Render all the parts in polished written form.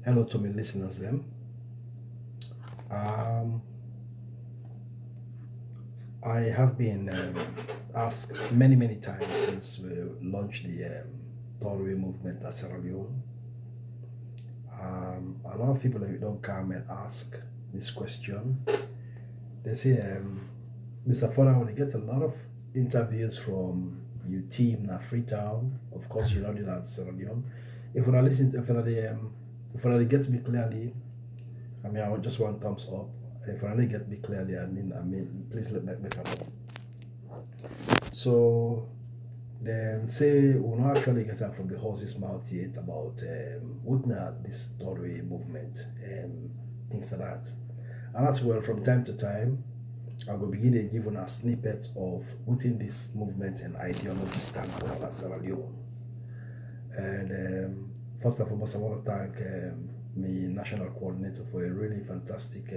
Hello to my listeners then. Um, I have been asked many times since we launched the Tory movement at Sierra Leone. A lot of people that don't come and ask this question. They say, Mr. Fona, when he gets a lot of interviews from your team in Freetown, of course you're not in Sierra Leone. If when I listen, if when I gets me clearly, I mean, I want just one thumbs up. If I really get me clearly, please let me know. So, then say we're not actually getting from the horse's mouth yet about what now this Tory movement and things like that. And as well, from time to time, I will begin to give on a snippets of within this movement and ideology stand for Sierra Leone. And first and foremost, I want to thank my national coordinator for a really fantastic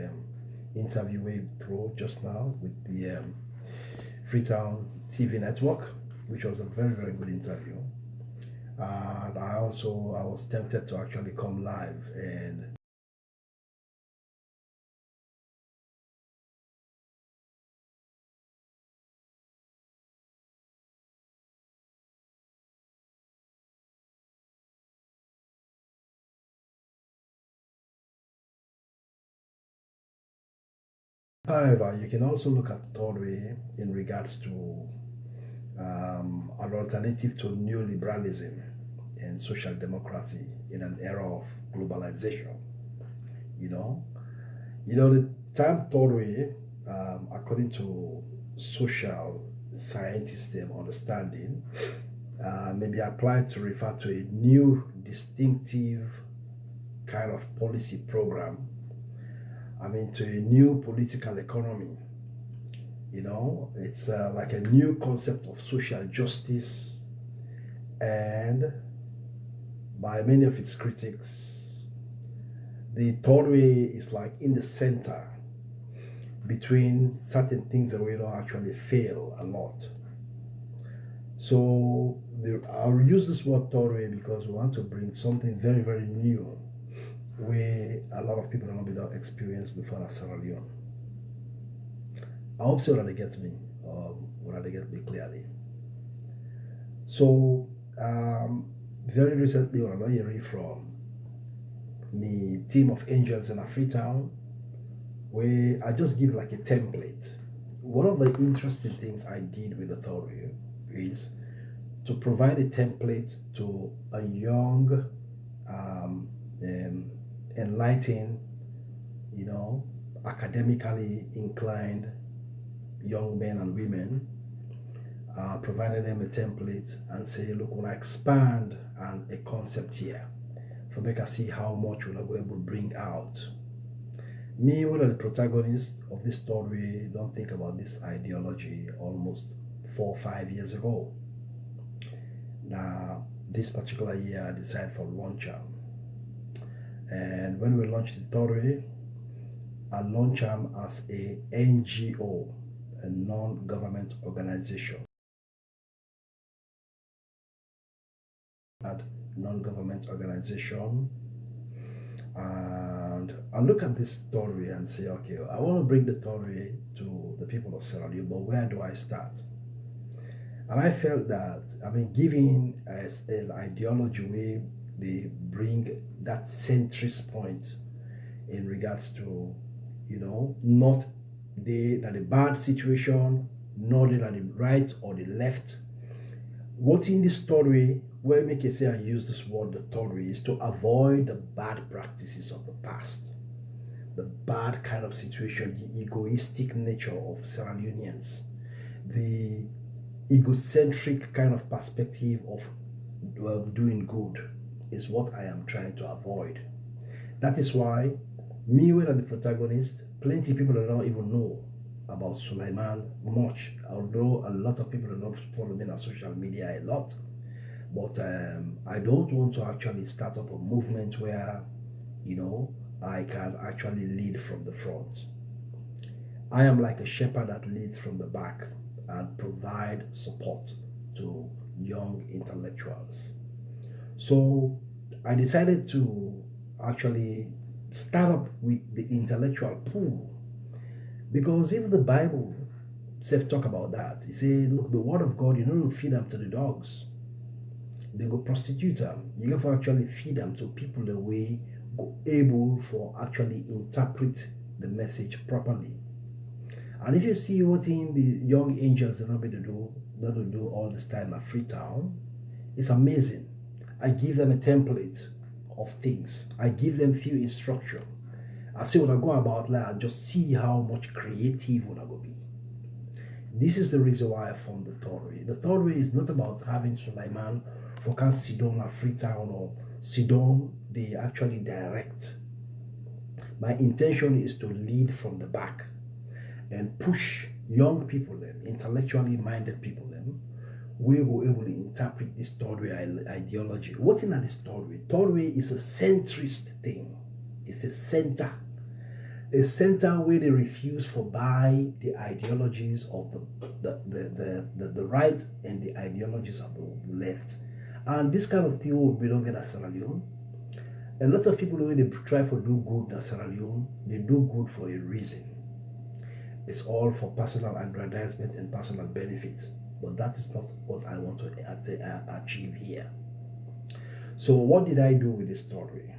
interview we through just now with the Freetown TV network, which was a very good interview. And I was tempted to actually come live and however, you can also look at Tory in regards to an alternative to neoliberalism and social democracy in an era of globalization. You know, the term Tory, according to social scientists, them understanding, may be applied to refer to a new distinctive kind of policy program. I mean, to a new political economy. It's like a new concept of social justice, and by many of its critics, the third way is like in the center between certain things that will actually fail a lot. So I'll use this word third way because we want to bring something very new where a lot of people have not been experienced before at Sierra Leone. I hope so that they get me, that they get me clearly. So, very recently, when I'm hearing from the team of angels in Freetown, where I just give like a template. One of the interesting things I did with the theory is to provide a template to a young, um, um, enlightened, academically inclined young men and women, provided them a template and say, look, when I expand and a concept here, for make us see how much we're able to bring out. Me, one of the protagonists of this story, don't think about this ideology almost 4 or 5 years ago. Now, this particular year, I decided for launch them. And when we launched the story, I launched them as a NGO, a non-government organization. Non-government organization, and I look at this story and say, okay, I want to bring the story to the people of Sierra Leone, but where do I start? And I felt that, I mean, giving as an ideology way, they bring that centrist point in regards to, not the bad situation, not the right or the left. What in this story, where make it say I use this word, the story, is to avoid the bad practices of the past, the bad kind of situation, the egoistic nature of Sierra Leoneans, the egocentric kind of perspective of doing good is what I am trying to avoid. That is why me, when I'm the protagonist, plenty of people don't even know about Sulaiman much, although a lot of people do not follow me on social media a lot. But I don't want to actually start up a movement where, I can actually lead from the front. I am like a shepherd that leads from the back and provide support to young intellectuals. So I decided to actually start up with the intellectual pool. Because even the Bible self talk about that. He said, look, the word of God, you don't feed them to the dogs. They go prostitute them. You have to actually feed them to people the way go able for actually interpret the message properly. And if you see what in the young angels are not going to do, that will do all this time at Freetown, it's amazing. I give them a template of things. I give them few instruction. I say when I go about like just see how much creative when I go be. This is the reason why I formed the third way. The third way is not about having Sulaiman for can Sidon or Freetown or Sidon, they actually direct. My intention is to lead from the back and push young people, them, intellectually minded people, them, we were able to interpret this third way ideology. What's in this third way? Third way is a centrist thing. It's a center where they refuse to buy the ideologies of the right and the ideologies of the left. And this kind of thing will belong in Sierra Leone. A lot of people, when they try to do good in Sierra Leone, they do good for a reason. It's all for personal aggrandizement and personal benefit. But that is not what I want to achieve here. So what did I do with this story?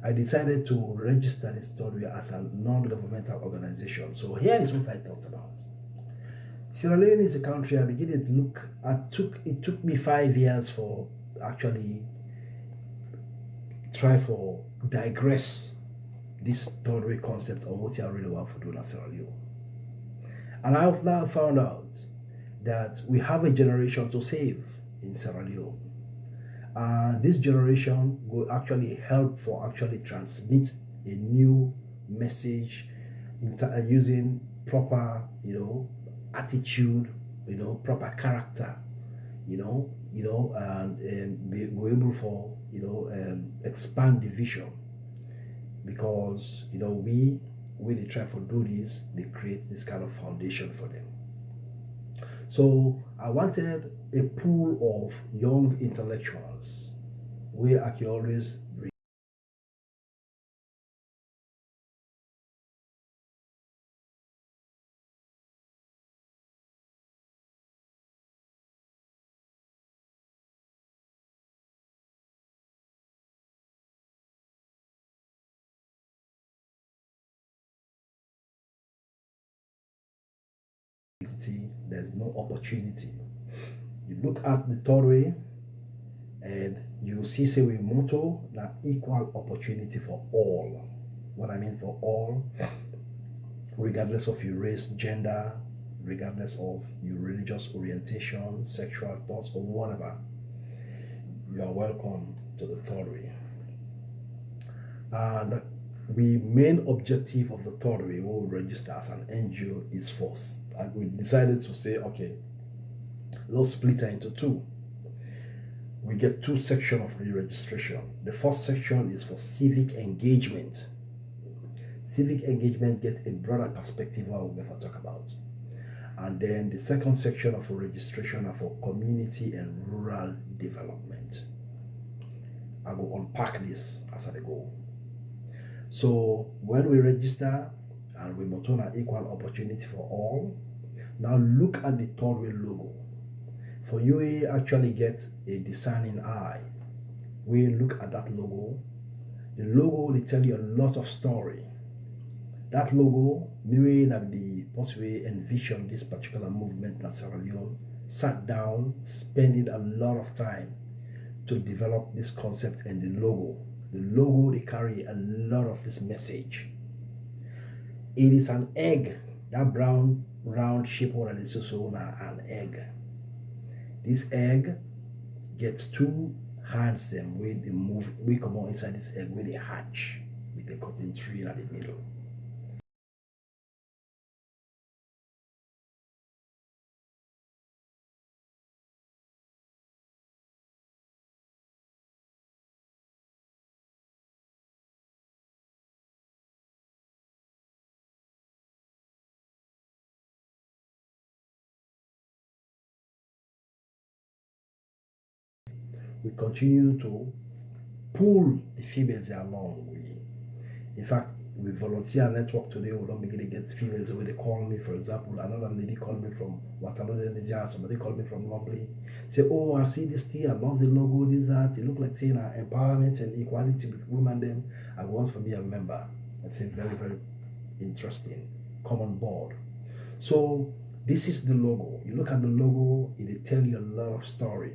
I decided to register this story as a non-governmental organization. So here is what I thought about. Sierra Leone is a country I began to look at. It took me 5 years for actually try for digress this story concept on what I really want to do in Sierra Leone. And I've now found out that we have a generation to save in Sierra Leone. This generation will actually help for actually transmit a new message using proper, attitude, proper character, and be able for, expand the vision because, when they try to do this, they create this kind of foundation for them. So I wanted a pool of young intellectuals where I can always see there's no opportunity. You look at the Torah and you see say we motto that equal opportunity for all. What I mean for all, regardless of your race, gender, regardless of your religious orientation, sexual thoughts, or whatever, you are welcome to the Torah. And the main objective of the third way we will register as an NGO is force. And we decided to say, okay, let's split it into two. We get two sections of the registration. The first section is for civic engagement. Civic engagement gets a broader perspective what we'll ever talk about. And then the second section of registration are for community and rural development. I will unpack this as I go. So when we register and we must an equal opportunity for all, now look at the third way logo. For you we actually get a discerning eye. We look at that logo. The logo they tell you a lot of story. That logo, me that the possibly envision this particular movement in Sierra Leone, sat down, spending a lot of time to develop this concept and the logo. The logo they carry a lot of this message. It is an egg. That brown round shape one is also an egg. This egg gets two hands them where they move we come out inside this egg where they hatch with a cotton tree in the middle. We continue to pull the females along. In fact, we volunteer network today. We don't begin to get females when they call me. For example, another lady called me from Waterloo, somebody called me from Lovely. Say, oh, I see this thing. I love the logo. This that. It look like saying empowerment and equality with women. Them. I want to be a member. That's a very very interesting. Come on board. So this is the logo. You look at the logo. It tell you a lot of story.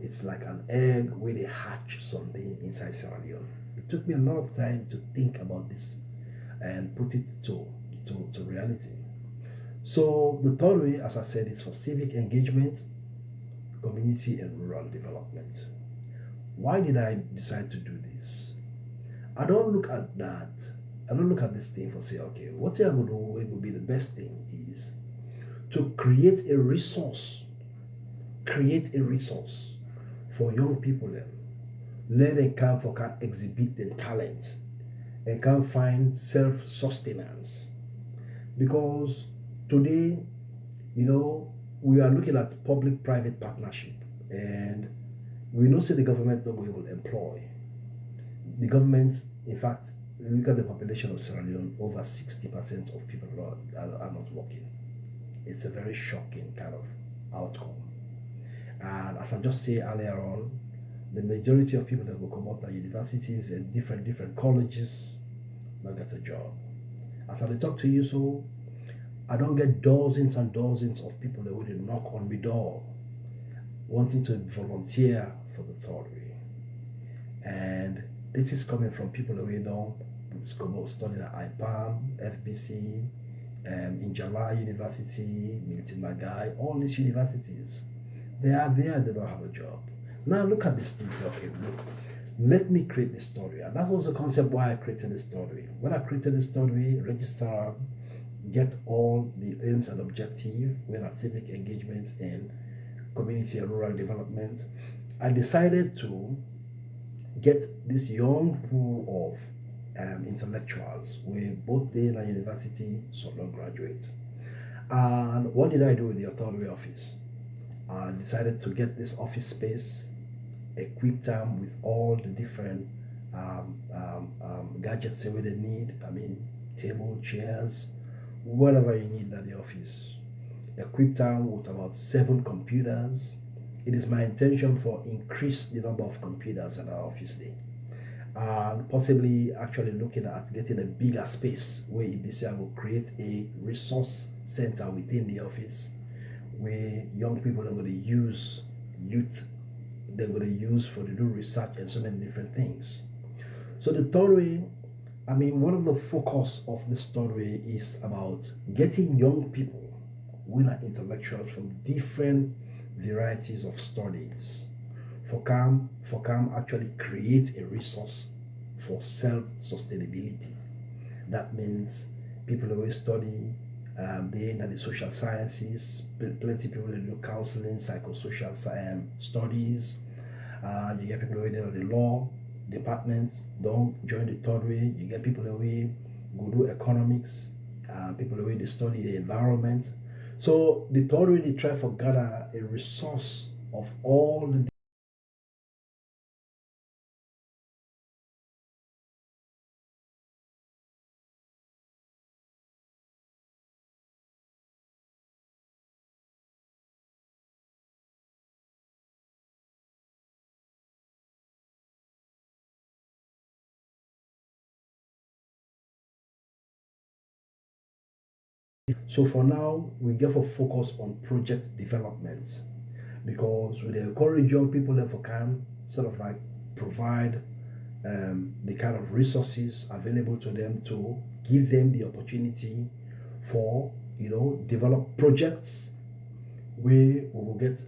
It's like an egg where they hatch something inside Sierra Leone. It took me a lot of time to think about this and put it to reality. So the third way, as I said, is for civic engagement, community and rural development. Why did I decide to do this? I don't look at that. I don't look at this thing for say, okay, what I would do, it would be the best thing is to create a resource for young people then. Let them come for can exhibit their talent and can find self-sustenance. Because today, we are looking at public-private partnership, and we know say the government not will employ. The government, in fact, look at the population of Sierra Leone, over 60% of people are not working. It's a very shocking kind of outcome. And as I just said earlier on, the majority of people that will come out of universities and different colleges not get a job. As I talk to you, so I don't get dozens and dozens of people that would knock on my door wanting to volunteer for the third way. And this is coming from people that we know studying at IPAM, FBC, in Jala University, Milton Magai, all these universities. They are there, they don't have a job. Now look at this thing, say, okay, look, let me create this story. And that was the concept why I created the story. When I created the story, register, get all the aims and objectives, when at civic engagement and community and rural development, I decided to get this young pool of intellectuals where both they and university, some not graduate. And what did I do with the authority office? I decided to get this office space, equip them with all the different gadgets that they need. I mean, table, chairs, whatever you need at the office. Equip them with about 7 computers. It is my intention for increase the number of computers at our office day. And possibly actually looking at getting a bigger space where EBCI will create a resource center within the office where young people are going to use youth, they're going to use for to do research and so many different things. So the third way, I mean, one of the focus of this third way is about getting young people, winner intellectuals from different varieties of studies, for come actually create a resource for self-sustainability. That means people who study they in the social sciences, plenty of people that do counseling, psychosocial studies. You get people who do the law departments, don't join the third way. You get people who go do economics, people who they study the environment. So the third way they try for gather a resource of all the so for now we get for focus on project development because we encourage young people that for can sort of like provide the kind of resources available to them to give them the opportunity for develop projects where we will get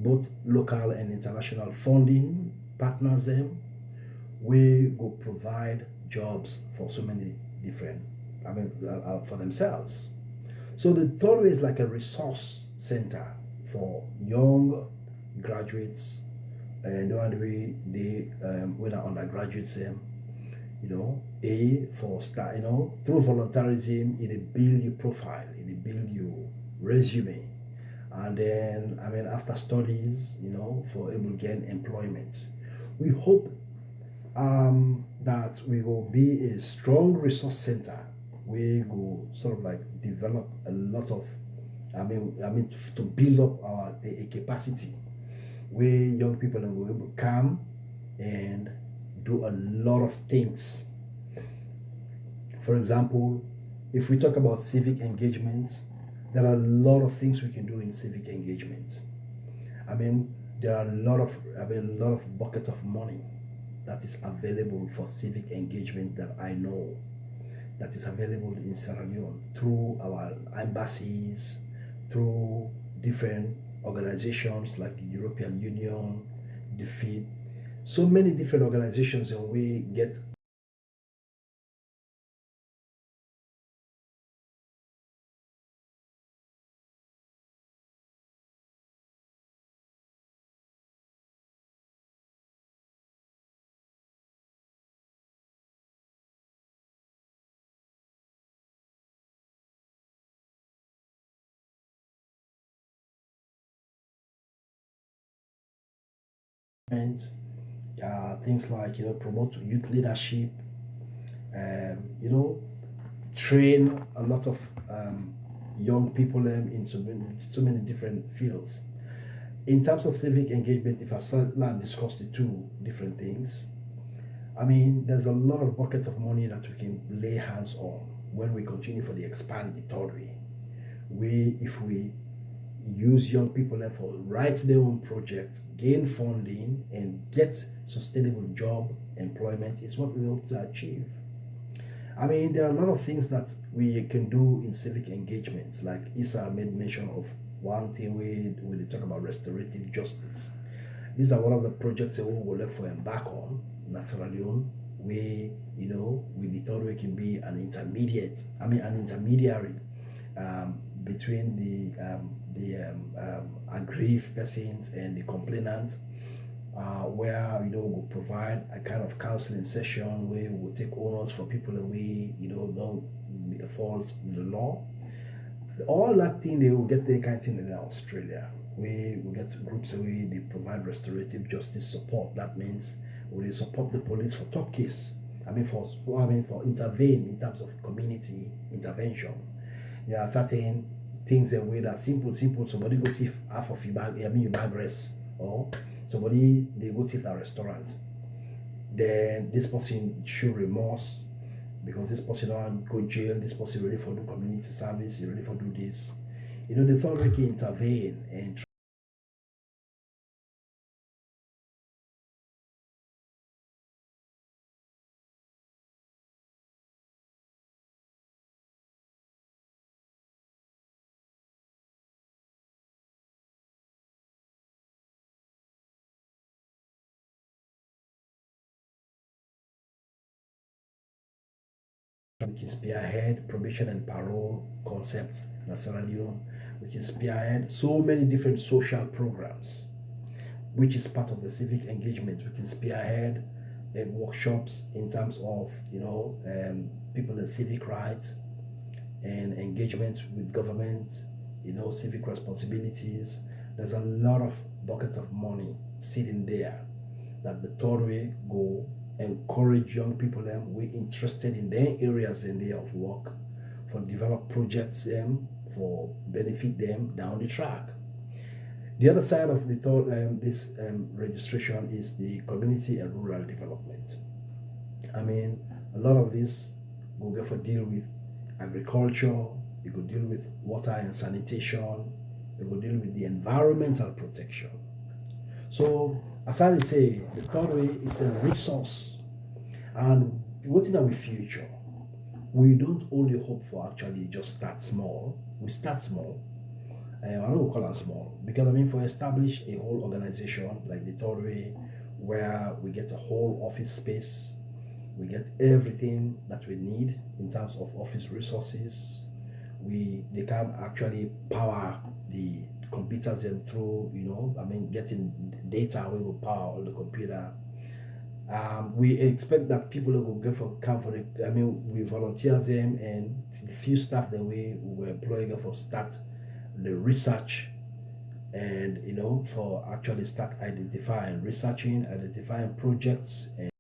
both local and international funding partners them we will provide jobs for so many different for themselves. So the third way is like a resource center for young graduates and the one way they when are undergraduates for start through volunteerism it build your profile, it build your resume, and then after studies for able to gain employment. We hope that we will be a strong resource center. We will sort of like develop a lot of, to build up our a capacity where young people will be able to come and do a lot of things. For example, if we talk about civic engagement, there are a lot of things we can do in civic engagement. I mean, there are a lot of buckets of money that is available for civic engagement that I know that is available in Sierra Leone through our embassies, through different organizations like the European Union, the FID, so many different organizations, and we get events, things like promote youth leadership, you know train a lot of young people in so many different fields. In terms of civic engagement, if I start now discuss the two different things, I mean, there's a lot of buckets of money that we can lay hands on when we continue for the expand the third way. If we use young people there for write their own projects, gain funding, and get sustainable job employment, is what we hope to achieve. I mean, there are a lot of things that we can do in civic engagements. Like Issa made mention of one thing we talk about restorative justice. These are one of the projects that we will look for embark on in Sierra Leone. We the third way can be an intermediary between the aggrieved persons and the complainant, where we'll provide a kind of counseling session where we'll take onus for people that we don't fault with the law. All that thing they will get the kind of thing in Australia. We will get groups where they provide restorative justice support. That means we support the police for top case. For intervene in terms of community intervention. There are certain things that way that simple. Somebody go thief half of your bag, your bag rest, or somebody they go thief a restaurant. Then this person show remorse because this person don't go jail. This person ready for do community service. He ready for do this. The third we can intervene and which is spearhead probation and parole concepts in Sierra Leone, which is spearhead so many different social programs, which is part of the civic engagement. We can spearhead workshops in terms of people in civic rights and engagement with government, civic responsibilities. There's a lot of buckets of money sitting there that the third way go encourage young people them we interested in their areas in their of work for develop projects for benefit them down the track. The other side of the third this registration is the community and rural development. I mean, a lot of this will go for deal with agriculture, it will deal with water and sanitation, it will deal with the environmental protection. So, as I say, the third way is a resource. And what in our future, we don't only hope for actually just start small. We start small. I don't call it small because for establish a whole organization like the third way, where we get a whole office space, we get everything that we need in terms of office resources. They can actually power the computers and through getting data we will power the computer. We expect that people will go for come for it. We volunteer them and the few staff that we were employing for start the research and for actually start identifying, researching, identifying projects and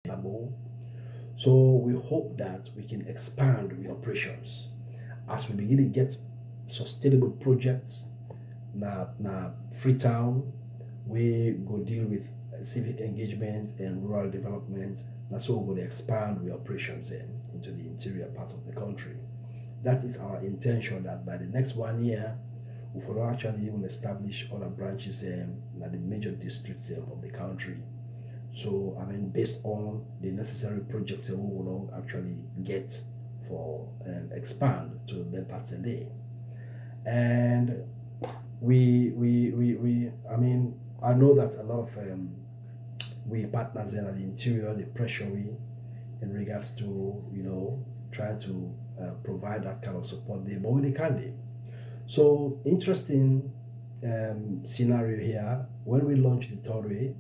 available. So we hope that we can expand the operations as we begin to get sustainable projects na Freetown. We go deal with civic engagement and rural development. That's so we will expand the operations into the interior part of the country. That is our intention that by the next 1 year, we will actually even establish other branches in the major districts of the country. So, I mean, based on the necessary projects that we will actually get for expand to the parts a day. And I mean, I know that a lot of we partners in the interior, the pressure we in regards to, try to provide that kind of support there, but we can do. So interesting scenario here. When we launched the Torway,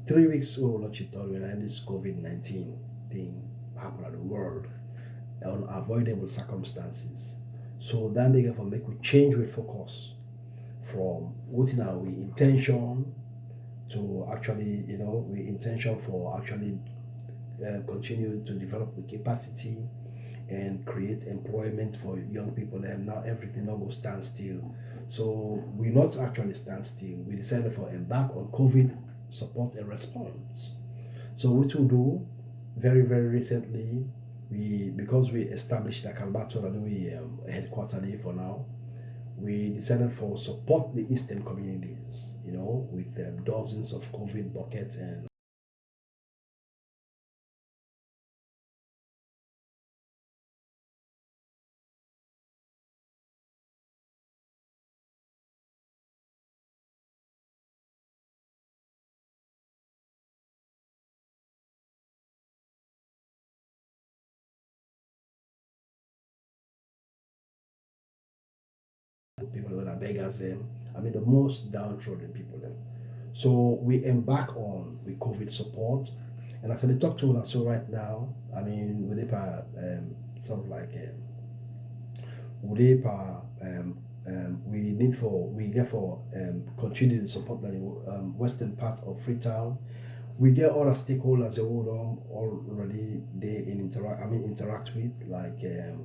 3 weeks we will launch the Torway, and this COVID-19 thing happened at the world, unavoidable circumstances. So then they for make we change we focus from what in our intention to actually, we intention for actually continue to develop the capacity and create employment for young people, and now everything now will stand still. So we not actually stand still. We decided for embark on COVID support and response. So what we do very very recently, we because we established a Kalbato and we headquarters there for now, we decided for support the eastern communities, with dozens of COVID buckets and people that are beggars them. I mean the most downtrodden people them. So we embark on with COVID support. And as I talk to us so right now, I mean with sort of like with we need for we get for continue to support the western part of Freetown. We get all the stakeholders who already they interact with, like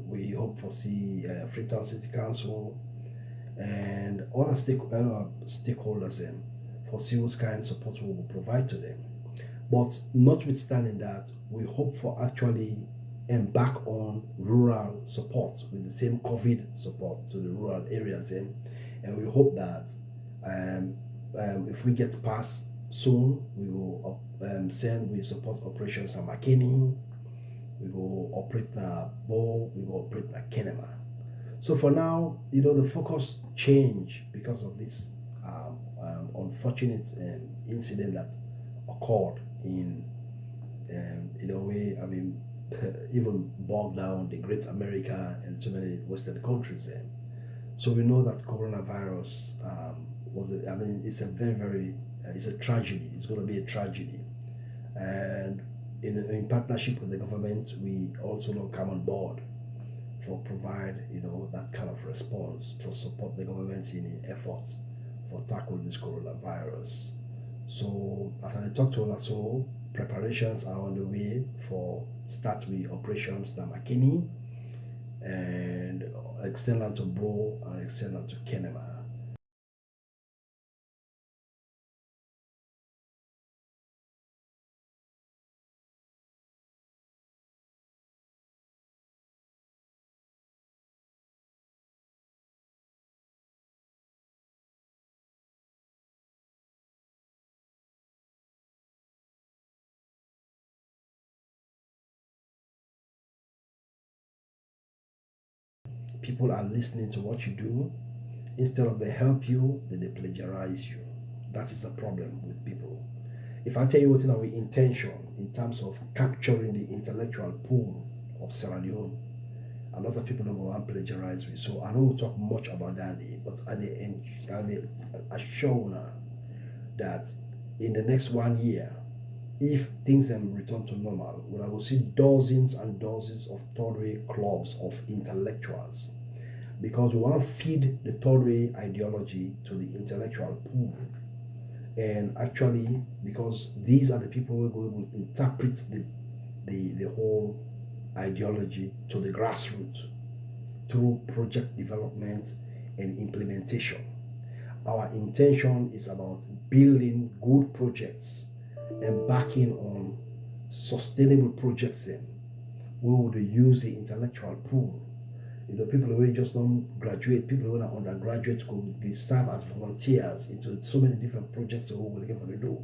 we hope for see Freetown City Council and other stakeholders for see what kind of support we will provide to them. But notwithstanding that, we hope for actually embark on rural support with the same COVID support to the rural areas and we hope that um, if we get past soon, we will send we support operations at McKinney, we will operate na Bo, we will operate na Kenema. So for now, the focus change because of this unfortunate incident that occurred in a way, I mean, even bogged down the Great America and so many Western countries. So we know that coronavirus I mean, it's a very, very, it's a tragedy. It's going to be a tragedy. And in partnership with the government, we also don't come on board for provide that kind of response to support the government in efforts for tackle this coronavirus. So as I talk to us, so preparations are on the way for start with operations to McKinney and extend that to Bo and extend that to Kenema. People are listening to what you do. Instead of they help you, then they plagiarize you. That is a problem with people. If I tell you what's our intention in terms of capturing the intellectual pool of Sierra Leone. A lot of people don't go and plagiarize with. So I don't talk much about that, but I show now that in the next 1 year, if things return to normal, we will see dozens and dozens of third way clubs of intellectuals because we want to feed the third way ideology to the intellectual pool. And actually, because these are the people who will interpret the whole ideology to the grassroots through project development and implementation. Our intention is about building good projects and backing on sustainable projects then we would use the intellectual pool. People who just don't graduate, people who are undergraduate could be served as volunteers into so many different projects that we will get to do.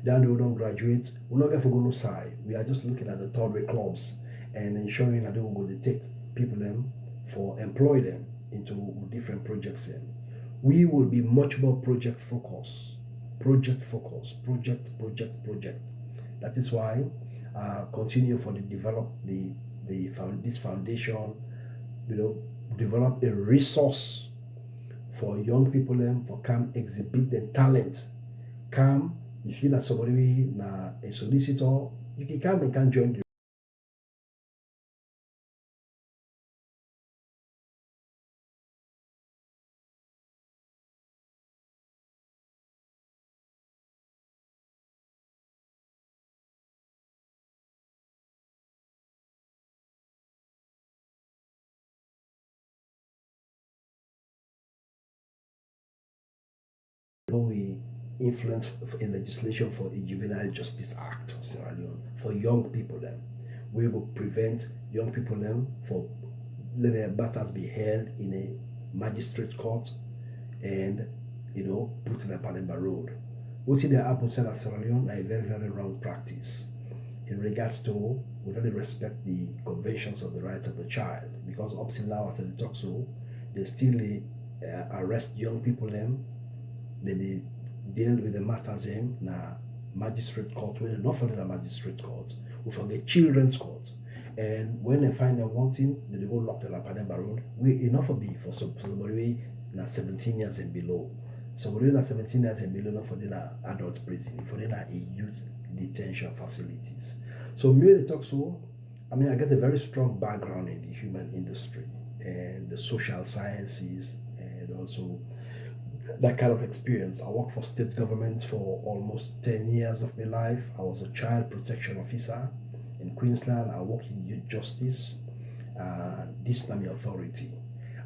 Then we don't graduate, we're not going to go no side. We are just looking at the third way clubs and ensuring that they will go to take people them for employ them into different projects. We will be much more project focused. Project focus, project. That is why continue for the develop this foundation, develop a resource for young people them for come exhibit their talent. Come, if you like somebody na a solicitor, you can come and can join the we influence in legislation for a juvenile justice act for Sierra Leone for young people then. We will prevent young people then for let their matters be held in a magistrate court and put in a Palemba road. What in the happen said at Sierra Leone are a very, very wrong practice in regards to we really respect the conventions of the rights of the child because up till now as I talk so they still arrest young people then they deal with the matters in na magistrate court when they not follow the magistrate court we forget children's court and when they find them wanting they go lock them up at the road we enough of be for somebody na 17 years and below somebody na 17 years and below not for the adult prison for the a youth detention facilities so me they talk so I mean I get a very strong background in the human industry and the social sciences and also that kind of experience. I worked for state government for almost 10 years of my life. I was a child protection officer in Queensland. I worked in youth justice, Islamic authority.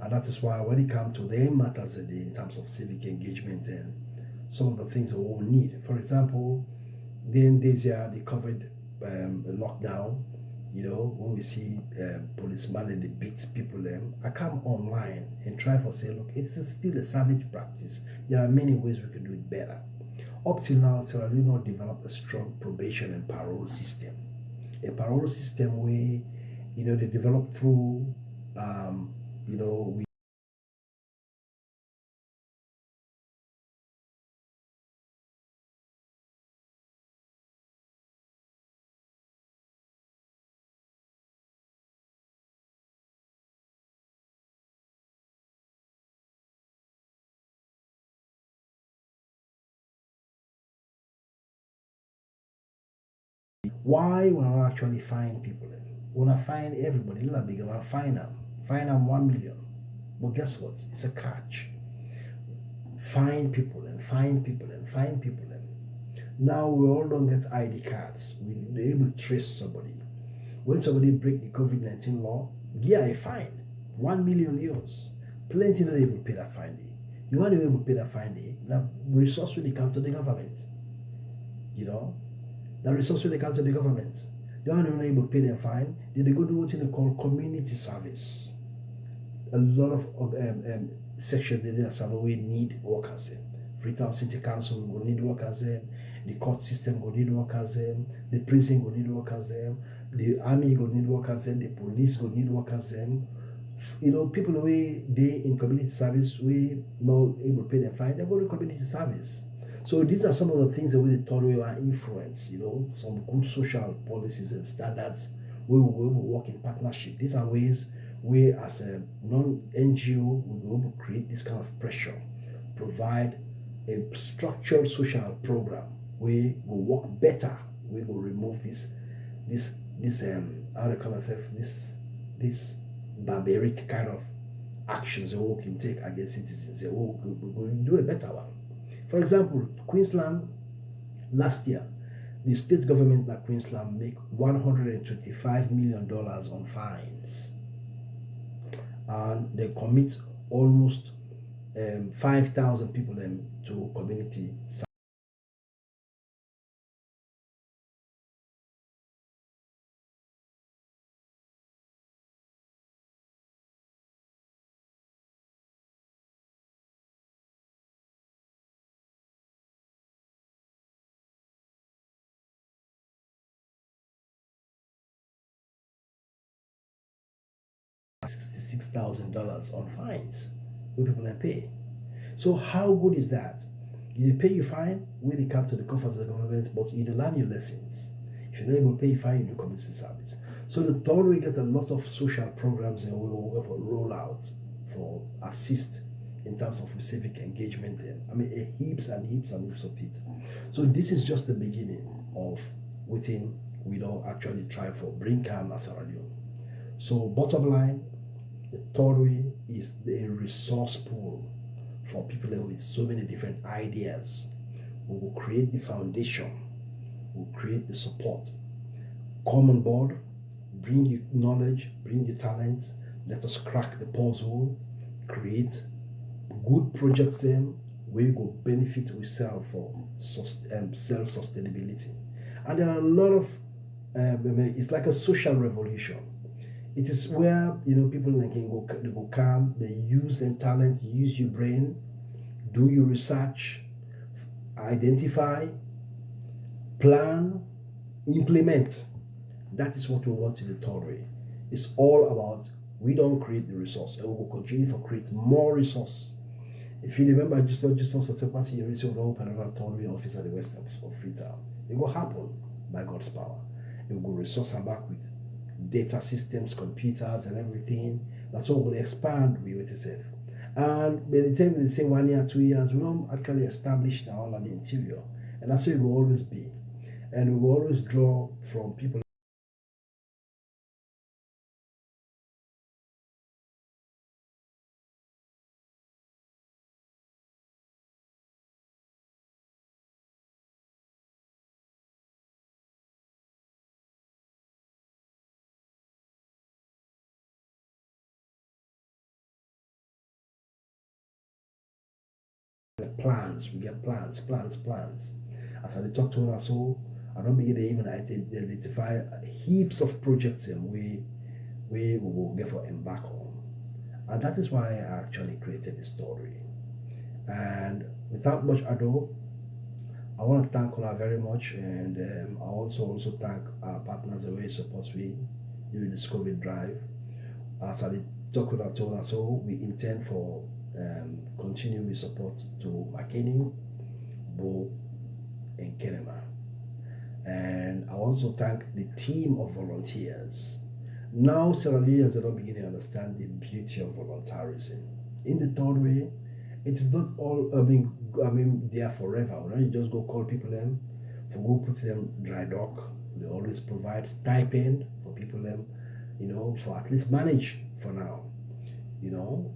And that is why when it comes to the matters in terms of civic engagement and some of the things that we will need. For example, then this year the COVID lockdown, when we see policemen and they beat people, I come online and try to say, look, it's still a savage practice. There are many ways we can do it better. Up till now, Sierra Leone not developed a strong probation and parole system. A parole system where, they develop through, we why we not actually find people? We not find everybody. Let big man find them 1 million. But guess what? It's a catch. Find people and find people and find people and now we all don't get ID cards. We're able to trace somebody. When somebody break the COVID-19 law, yeah, a fine. 1 million euros. Plenty not able to pay that fine. You want to be able to pay that fine, that resource will come to the government. You know, that resource will come to the government. They are not able to pay their fine. They go do what they call community service. A lot of sections in there we need workers in. Freetown City Council will need workers in. The court system will need workers in. The prison will need workers in. The army will need workers in. The police will need workers in. People who they in community service we not able to pay their fine, they go to community service. So these are some of the things that we thought we are influence, some good social policies and standards we will work in partnership. These are ways we, as a non-NGO, will be able to create this kind of pressure, provide a structured social program. We will work better. We will remove this this how do you call ourselves, this barbaric kind of actions that we can take against citizens. We'll do a better one. For example, Queensland last year, the state government of Queensland make $125 million on fines, and they commit almost 5,000 people to community. 66,000 on fines we people pay. So how good is that? You pay your fine, when it comes to the coffers of the government, but you learn your lessons. If you're not able to pay your fine, you do community service. So the third we get a lot of social programs and we will for rollout for assist in terms of civic engagement. I mean, heaps and heaps and heaps of it. So this is just the beginning of within we don't actually try for bring calm as Sierra Leone. So bottom line, the third way is the resource pool for people with so many different ideas. We will create the foundation, we'll create the support. Come on board, bring your knowledge, bring your talent, let us crack the puzzle, create good projects then we will benefit ourselves for self-sustainability. And there are a lot of it's like a social revolution. It is where people can go, they go come, they use their talent, use your brain, do your research, identify, plan, implement. That is what we want in the third way. It's all about we don't create the resource and we will continue to create more resource. If you remember, just on September, you receive open another third way office at the west of Freetown. It will happen by God's power. It will go resource and back with data systems, computers, and everything. That's what will expand we will say. And by the time they say 1 year, 2 years, we don't actually establish all on the interior. And that's where it will always be. And we will always draw from people plans. We get plans. As I talk to us, so I don't begin to even identify heaps of projects and we will get for embark on. And that is why I actually created the story. And without much ado, I want to thank Ola very much, and I also thank our partners the way supports me during this COVID drive. As I talk with Atola, so we intend for continue with support to McKinney, Bo, and Kenema. And I also thank the team of volunteers. Now Sierra Leoneans are not beginning to understand the beauty of volunteerism. In the third way, it's not all I mean they are forever. When you just go call people them for go put them dry dock. They always provide stipend for people them, for at least manage for now. You know,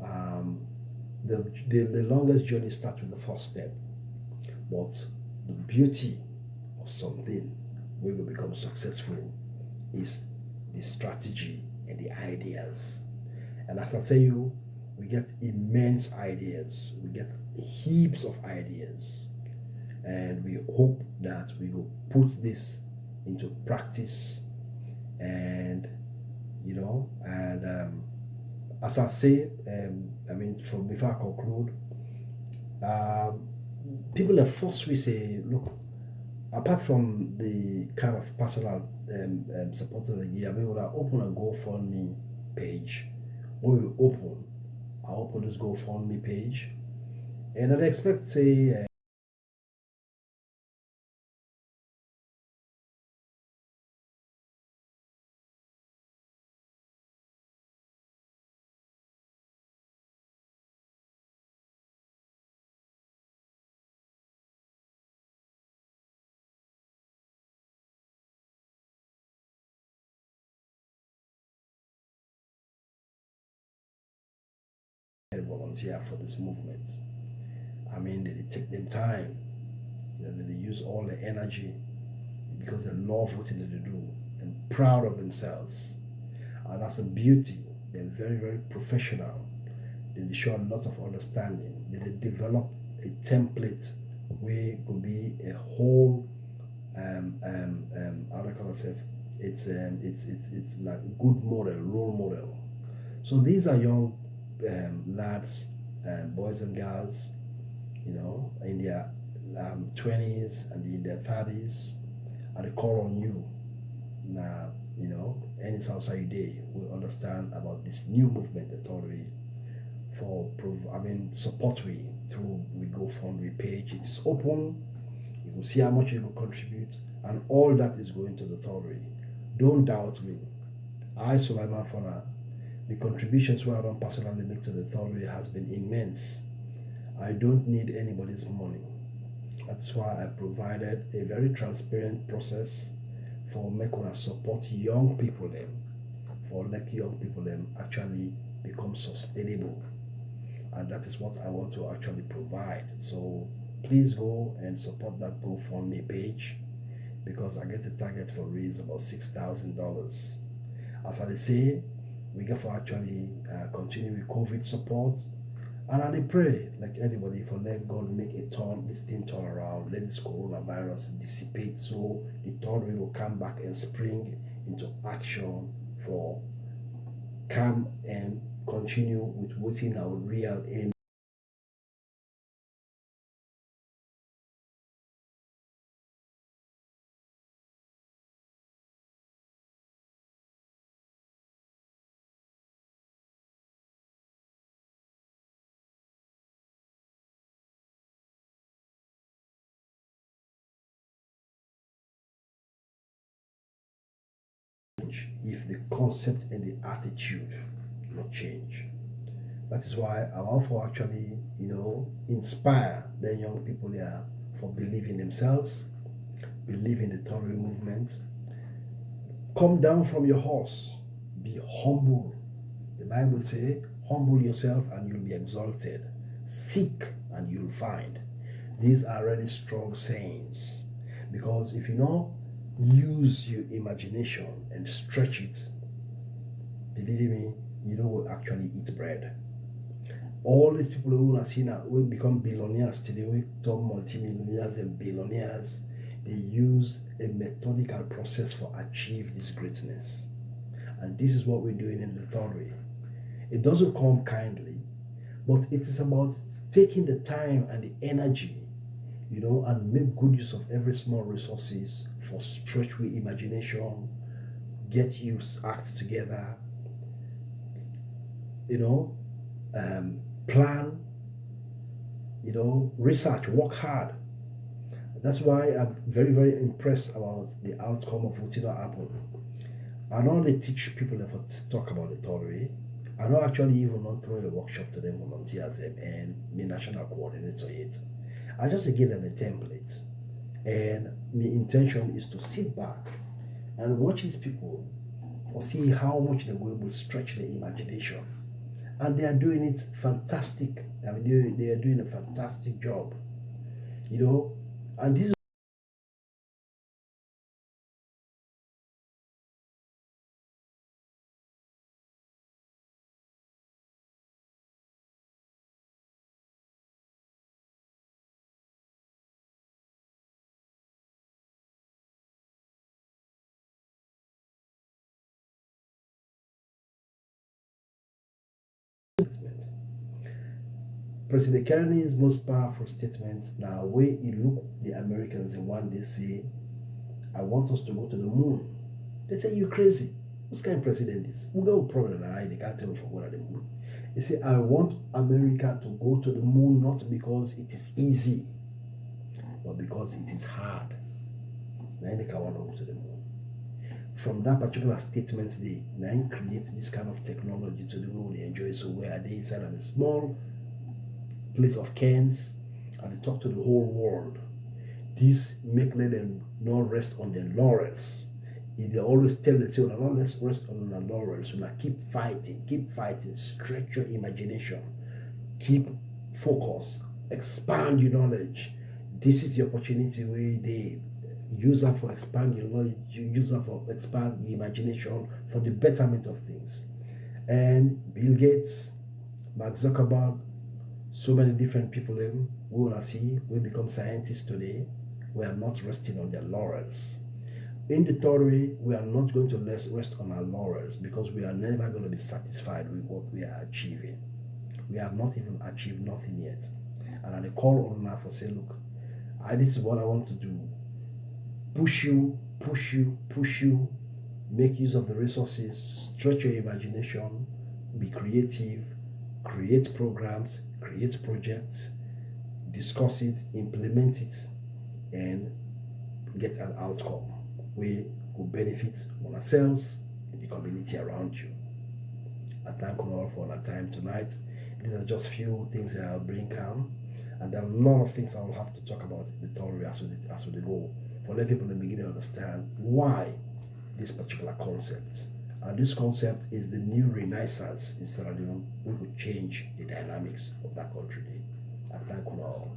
the longest journey starts with the first step. But the beauty of something when we become successful is the strategy and the ideas. And as I say you, we get immense ideas. We get heaps of ideas. And we hope that we will put this into practice. And as I say, I mean, from before I conclude, um, people at first we say, look, apart from the kind of personal support of the year, we will open a GoFundMe page. We will I open this GoFundMe page, and I expect say volunteer for this movement. I mean, they take them time, they use all the energy because they love what they do and proud of themselves. And that's the beauty. They're very, very professional. They show a lot of understanding. They develop a template where it could be a whole how do I call it? It's like a good model, role model. So these are young lads, boys and girls, in their 20s and in their 30s, and they call on you now. Any outside day will understand about this new movement that already support we through we GoFundMe page. It is open. You will see how much you will contribute, and all that is going to the Tory. Don't doubt me. I, Sulaiman Fona, the contributions we have done personally make to the Tory has been immense. I don't need anybody's money. That's why I provided a very transparent process for making us support young people them, for let young people them actually become sustainable. And that is what I want to actually provide. So please go and support that GoFundMe page because I get a target for raise about $6,000. As I say, we get for actually continue with COVID support. And I pray, like anybody, for let God make this thing turn around, let this coronavirus dissipate so the third wave will come back and spring into action for come and continue with what's our real aim. If the concept and the attitude not change. That is why I want to actually, inspire the young people there for believing themselves, believe in the Tory movement. Come down from your horse, be humble. The Bible says, humble yourself and you'll be exalted. Seek and you'll find. These are really strong sayings because if you know, use your imagination and stretch it, believe me, you will actually eat bread. All these people who are seen will become billionaires today, we talk multimillionaires and billionaires, they use a methodical process for achieve this greatness. And this is what we're doing in the third way. It doesn't come kindly, but it is about taking the time and the energy, and make good use of every small resources for stretch with imagination, get you act together, plan, research, work hard. That's why I'm very, very impressed about the outcome of what happened. I not only teach people to talk about the theory, I don't actually even not throw a workshop to them, volunteers them, and be national coordinator it. I just give them a template. And my intention is to sit back and watch these people or see how much they will stretch their imagination. And they are doing it fantastic. I mean, they are doing a fantastic job. And this is President Kennedy's most powerful statement now where he look the Americans and one day say, I want us to go to the moon. They say you crazy. What kind of president is? We got a problem they can't tell from where the moon. He say, I want America to go to the moon not because it is easy, but because it is hard. Now they can want to go to the moon. From that particular statement, they now create this kind of technology to the way they enjoy. So where they inside of a small place of cans and they talk to the whole world. This make them not rest on their laurels. They always tell the children, not rest on their laurels. So now keep fighting, stretch your imagination. keep focus, expand your knowledge. This is the opportunity where they use them for expand your knowledge, you use them for expand your imagination for the betterment of things. And Bill Gates, Mark Zuckerberg, so many different people we will see we become scientists today. We are not resting on their laurels. In the theory, we are not going to rest on our laurels because we are never going to be satisfied with what we are achieving. We have not even achieved nothing yet. And at the call on now for say, look, this is what I want to do. Push you, push you, push you. Make use of the resources, stretch your imagination, be creative, create programs, create projects, discuss it, implement it, and get an outcome where will benefit on ourselves and the community around you. I thank you all for our time tonight. These are just few things that I'll bring calm, and there are a lot of things I will have to talk about in the theory as we go for let people begin to understand why this particular concept. And this concept is the new renaissance in Sierra Leone, which will change the dynamics of that country. I thank you all.